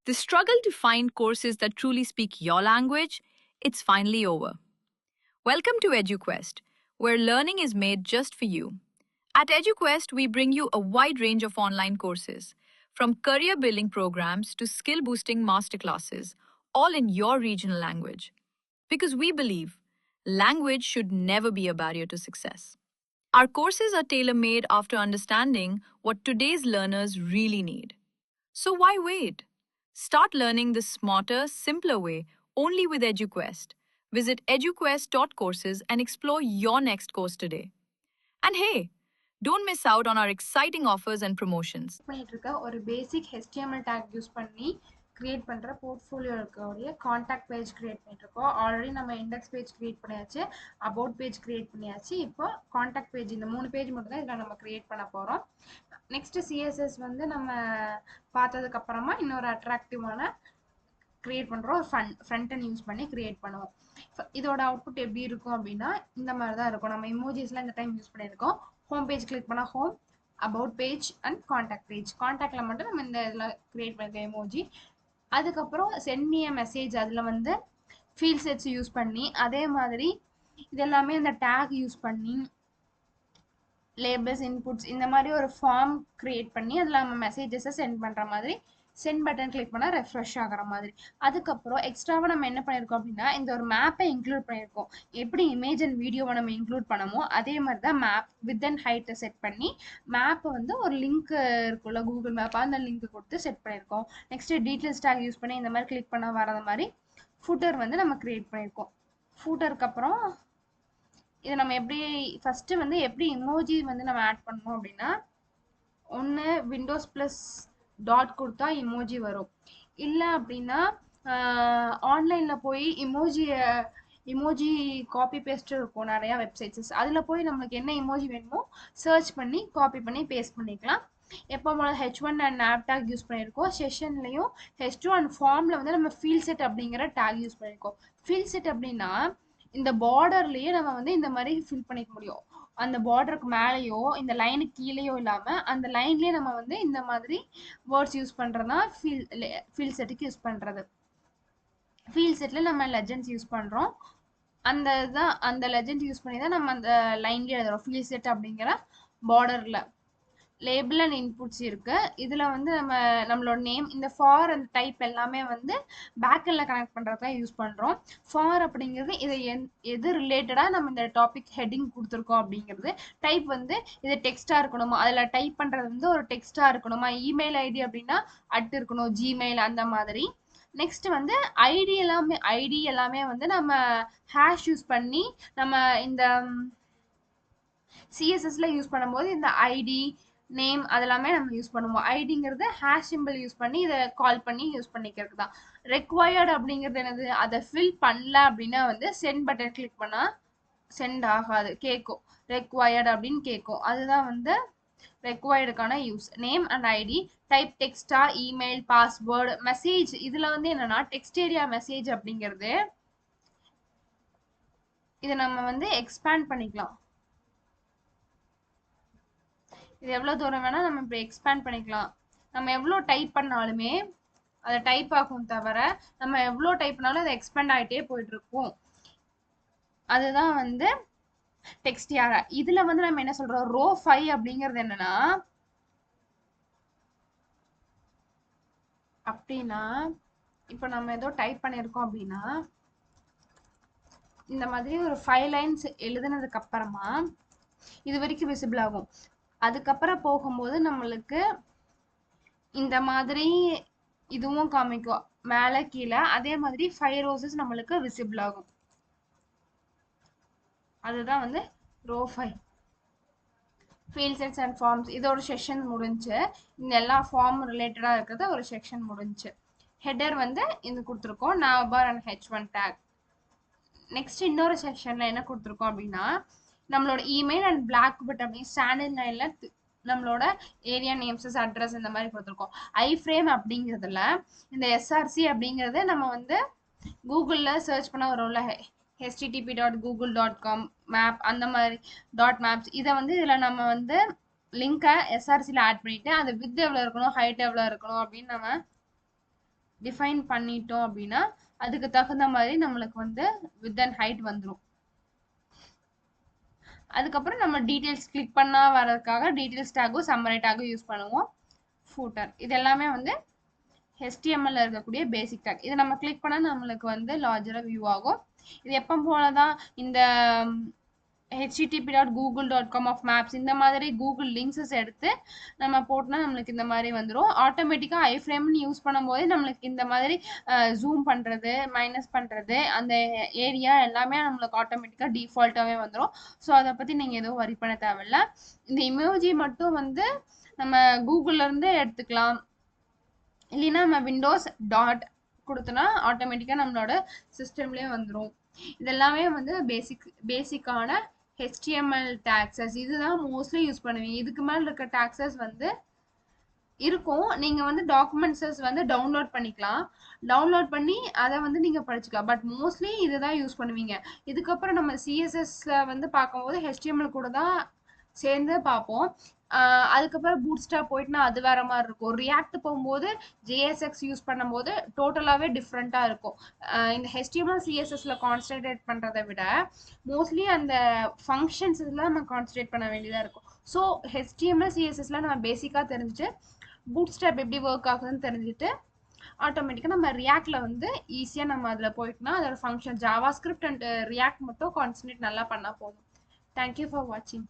The struggle to find courses that truly speak your language, it's finally over. Welcome to EduQuest, where learning is made just for you. At EduQuest, we bring you a wide range of online courses, from career building programs to skill boosting masterclasses, all in your regional language. Because we believe language should never be a barrier to success. Our courses are tailor made after understanding what today's learners really need. So why wait? Start learning the smarter, simpler way only with EduQuest. Visit eduquest.courses and explore your next course today. And hey, don't miss out on our exciting offers and promotions. பண்ணிட்டு இருக்க ஒரு பேசிக் HTML take use பண்ணி create பண்ற portfolio இருக்கக்கூடிய contact page create பண்ணிட்டு இருக்கோம். Already நம்ம index page create பண்ணியாச்சு, அபவுட் பேஜ் கிரியேட் பண்ணியாச்சு. இப்போ காண்டாக்ட் பேஜ், இந்த 3 பேஜ் மட்டும் தான் இதில் நம்ம கிரியேட் பண்ண போறோம். நெக்ஸ்ட் CSS வந்து நம்ம பார்த்ததுக்கு அப்புறமா இன்னொரு அட்ராக்டிவான கிரியேட் பண்றோம். ஃப்ரண்ட் அண்ட் யூஸ் பண்ணி கிரியேட் பண்ணுவோம். இதோட அவுட்புட் எப்படி இருக்கும் அப்படின்னா இந்த மாதிரி தான் இருக்கும். நம்ம இமோஜிஸ்லாம் இந்த டைம் யூஸ் பண்ணியிருக்கோம். ஹோம் பேஜ் கிளிக் பண்ணால் home, about page and contact page. காண்டாக்டில் மட்டும் நம்ம இந்த இதில் கிரியேட் பண்ணியிருக்கோம் எமோஜி. அதுக்கப்புறம் சென்ட் மீ அ மெசேஜ், அதில் வந்து ஃபீல்ட் செட்ஸ் யூஸ் பண்ணி அதே மாதிரி இதெல்லாமே அந்த டேக் யூஸ் பண்ணி லேபிள்ஸ், இன்புட்ஸ், இந்த மாதிரி ஒரு ஃபார்ம் கிரியேட் பண்ணி அதில் நம்ம மெசேஜஸை சென்ட் பண்ணுற மாதிரி, சென்ட் பட்டன் கிளிக் பண்ணால் ரெஃப்ரெஷ் ஆகிற மாதிரி. அதுக்கப்புறம் எக்ஸ்ட்ராவாக நம்ம என்ன பண்ணியிருக்கோம் அப்படின்னா இந்த ஒரு மேப்பை இன்க்ளூட் பண்ணியிருக்கோம். எப்படி இமேஜ் அண்ட் வீடியோவை நம்ம இன்க்ளூட் பண்ணமோ அதே மாதிரி தான் மேப் வித் அண்ட் ஹைட்டை செட் பண்ணி மேப்பை வந்து ஒரு லிங்க் இருக்குல்ல கூகுள் மேப், அந்த லிங்க் கொடுத்து செட் பண்ணியிருக்கோம். நெக்ஸ்ட் டீட்டெயில்ஸ் டேக் யூஸ் பண்ணி இந்த மாதிரி கிளிக் பண்ணால் வர மாதிரி ஃபூட்டர் வந்து நம்ம கிரியேட் பண்ணியிருக்கோம். ஃபூட்டருக்கு அப்புறம் இதை நம்ம எப்படி ஃபஸ்ட்டு வந்து எப்படி இமோஜி வந்து நம்ம ஆட் பண்ணணும் அப்படின்னா, ஒன்று விண்டோஸ் ப்ளஸ் டாட் கொடுத்தா இமோஜி வரும். இல்லை அப்படின்னா ஆன்லைனில் போய் இமோஜி காப்பி பேஸ்ட் இருக்கும் நிறையா வெப்சைட்ஸஸ், அதில் போய் நம்மளுக்கு என்ன இமோஜி வேணுமோ சர்ச் பண்ணி காப்பி பண்ணி பேஸ்ட் பண்ணிக்கலாம். எப்போ போல H1 and half take use பண்ணியிருக்கோம். செஷன்லையும் H2 அண்ட் ஃபார்மில் வந்து நம்ம ஃபீல்ட் செட் அப்படிங்கிற டேக் யூஸ் பண்ணியிருக்கோம். ஃபீல்ட் செட் அப்படின்னா இந்த பார்டர்லேயே நம்ம வந்து இந்த மாதிரி ஃபில் பண்ணிக்க முடியும். அந்த பார்டருக்கு மேலேயோ இந்த லைனுக்கு கீழேயோ இல்லாமல் அந்த லைன்லேயே நம்ம வந்து இந்த மாதிரி வேர்ட்ஸ் யூஸ் பண்ணுறதுனா ஃபீல்ட் செட்டுக்கு யூஸ் பண்ணுறது. ஃபீல்ட் செட்டில் நம்ம லெஜெண்ட்ஸ் யூஸ் பண்ணுறோம். அந்த லெஜெண்ட் யூஸ் பண்ணி தான் நம்ம அந்த லைன்லேயே எழுதுறோம். ஃபீல்ட் செட் அப்படிங்கிற பார்டரில் லேபிள் அண்ட் இன்புட்ஸ் இருக்கு. இதில் வந்து நம்மளோட நேம், இந்த ஃபார் அந்த டைப் எல்லாமே வந்து பேக்கெண்டில் கனெக்ட் பண்ணுறது தான் யூஸ் பண்ணுறோம். ஃபார் அப்படிங்கிறது இதை எது ரிலேட்டடாக நம்ம இந்த டாபிக் ஹெட்டிங் கொடுத்துருக்கோம் அப்படிங்கிறது. டைப் வந்து இது டெக்ஸ்ட்டாக இருக்கணுமா, அதில் டைப் பண்ணுறது வந்து ஒரு டெக்ஸ்ட்டாக இருக்கணுமா, இமெயில் ஐடி அப்படின்னா அட் இருக்கணும், ஜிமெயில் அந்த மாதிரி. நெக்ஸ்ட் வந்து ஐடி எல்லாமே வந்து நம்ம ஹேஷ் யூஸ் பண்ணி நம்ம இந்த சிஎஸ்எஸ்ல யூஸ் பண்ணும்போது இந்த ஐடி நேம் அதெல்லாமே நம்ம யூஸ் பண்ணுவோம். ஐடிங்கிறது ஹேஷ் சிம்பிள் யூஸ் பண்ணி இதை கால் பண்ணி யூஸ் பண்ணிக்கிறது தான். ரெக்வயர்டு அப்படிங்கிறது என்னது, அதை ஃபில் பண்ணல அப்படின்னா வந்து சென்ட் பட்டன் கிளிக் பண்ணால் சென்ட் ஆகாது, கேட்கும் ரெக்வயர்டு அப்படின்னு கேட்கும். அதுதான் வந்து ரெக்வயர்டுக்கான use. Name and ID, type டெக்ஸ்டா, இமெயில், பாஸ்வேர்டு, மெசேஜ். இதில் வந்து என்னன்னா டெக்ஸ்ட் ஏரியா மெசேஜ் அப்படிங்கிறது இதை நம்ம வந்து எக்ஸ்பேண்ட் பண்ணிக்கலாம். இது எவ்வளோ தூரம் வேணால் நம்ம இப்போ எக்ஸ்பேண்ட் பண்ணிக்கலாம். நம்ம எவ்வளோ டைப் பண்ணாலுமே அதை டைப் ஆகும் தவிர நம்ம எவ்வளோ டைப் பண்ணாலும் அதை எக்ஸ்பேண்ட் ஆகிட்டே போயிட்டுருக்கும். அதுதான் வந்து டெக்ஸ்ட் யாரா. இதில் வந்து நம்ம என்ன சொல்கிறோம், ரோ 5 அப்படிங்கிறது என்னன்னா அப்படின்னா இப்போ நம்ம ஏதோ டைப் பண்ணியிருக்கோம் அப்படின்னா இந்த மாதிரி ஒரு 5 லைன்ஸ் எழுதுனதுக்கு அப்புறமா இது வரைக்கும் விசிபிள் ஆகும். அதுக்கப்புறம் போகும்போது நம்மளுக்கு இந்த மாதிரி இதுவும் காமிக்கும் மேலே கீழே. அதே மாதிரி 5 ரோஸஸ் நம்மளுக்கு விசிபிள் ஆகும். அதுதான் வந்து row 5. Field sets and forms இதோட செக்ஷன் முடிஞ்சு. இந்த எல்லா ஃபார்ம் ரிலேட்டடாக இருக்கிறது ஒரு செக்ஷன் முடிஞ்சு. ஹெடர் வந்து இது கொடுத்துருக்கோம், navbar and H1 take. Next இன்னொரு செக்ஷனில் என்ன கொடுத்துருக்கோம் அப்படின்னா நம்மளோட இமெயில் அண்ட் பிளாக் பட் அப்படி ஸ்டாண்டர்ட் லைனில் நம்மளோட ஏரியா நேம்ஸஸ் அட்ரஸ் இந்த மாதிரி கொடுத்துருக்கோம். ஐஃப்ரேம் அப்படிங்கிறதுல இந்த எஸ்ஆர்சி அப்படிங்கிறது நம்ம வந்து கூகுளில் சர்ச் பண்ண வரும்ல, http.google.com மேப் அந்த மாதிரி .maps. இதை வந்து இதில் நம்ம வந்து லிங்கை எஸ்ஆர்சியில் ஆட் பண்ணிவிட்டு அது வித் எவ்வளோ இருக்கணும், ஹைட் எவ்வளோ இருக்கணும் அப்படின்னு நம்ம டிஃபைன் பண்ணிட்டோம் அப்படின்னா அதுக்கு தகுந்த மாதிரி நம்மளுக்கு வந்து வித் அண்ட் ஹைட் வந்துடும். அதுக்கப்புறம் நம்ம டீட்டெயில்ஸ் கிளிக் பண்ணா வரதுக்காக டீட்டெயில்ஸ் டேகும் சம்மரி டேகும் யூஸ் பண்ணுவோம். ஃபூட்டர் இது எல்லாமே வந்து HTML இருக்கக்கூடிய பேசிக் டேக். இதை நம்ம கிளிக் பண்ணால் நம்மளுக்கு வந்து லார்ஜராக வியூ ஆகும். இது எப்போ போல தான் இந்த http.google.com ஆஃப் மேப்ஸ் இந்த மாதிரி கூகுள் லிங்க்ஸஸ் எடுத்து நம்ம போட்டோம்னா நம்மளுக்கு இந்த மாதிரி வந்துடும். ஆட்டோமேட்டிக்காக ஐஃப்ரேம்னு யூஸ் பண்ணும்போது நம்மளுக்கு இந்த மாதிரி ஜூம் பண்ணுறது மைனஸ் பண்ணுறது அந்த ஏரியா எல்லாமே நம்மளுக்கு ஆட்டோமேட்டிக்காக டிஃபால்ட்டாகவே வந்துடும். ஸோ அதை பற்றி நீங்கள் எதுவும் வரி பண்ண தேவையில்ல. இந்த இமோஜி மட்டும் வந்து நம்ம கூகுள்லேருந்து எடுத்துக்கலாம். இல்லைன்னா நம்ம விண்டோஸ் டாட் கொடுத்தோன்னா ஆட்டோமேட்டிக்காக நம்மளோட சிஸ்டம்லேயே வந்துடும். இதெல்லாமே வந்து பேசிக்கான HTML டேக்ஸஸ். இதுதான் மோஸ்ட்லி யூஸ் பண்ணுவீங்க. இதுக்கு மேலே இருக்க டேக்ஸஸ் வந்து இருக்கும். நீங்கள் வந்து டாக்குமெண்ட்ஸஸ் வந்து டவுன்லோட் பண்ணிக்கலாம். டவுன்லோட் பண்ணி அதை வந்து நீங்கள் படிச்சுக்கலாம். பட் மோஸ்ட்லி இதுதான் யூஸ் பண்ணுவீங்க. இதுக்கப்புறம் நம்ம CSSல வந்து பார்க்கும்போது HTML கூட தான் சேர்ந்து பார்ப்போம். அதுக்கப்புறம் பூட்ஸ்ட்ராப் போயிட்டுனா அது வேற மாதிரி இருக்கும். ரியாக்ட் போகும்போது JSX யூஸ் பண்ணும்போது டோட்டலாகவே டிஃப்ரெண்ட்டாக இருக்கும். இந்த HTML CSSல கான்சன்ட்ரேட் பண்ணுறதை விட மோஸ்ட்லி அந்த ஃபங்க்ஷன்ஸ் இதெல்லாம் நம்ம கான்சன்ட்ரேட் பண்ண வேண்டியதாக இருக்கும். ஸோ HTML CSSல நம்ம பேசிக்காக தெரிஞ்சுட்டு பூட்ஸ்ட்ராப் எப்படி ஒர்க் ஆகுதுன்னு தெரிஞ்சுட்டு ஆட்டோமேட்டிக்காக நம்ம ரியாக்ட்ல வந்து ஈஸியாக நம்ம அதில் போயிட்டுனா அதோட function Java script and react மட்டும் கான்சன்ட்ரேட் நல்லா பண்ணால் போதும். தேங்க்யூ ஃபார் வாட்சிங்.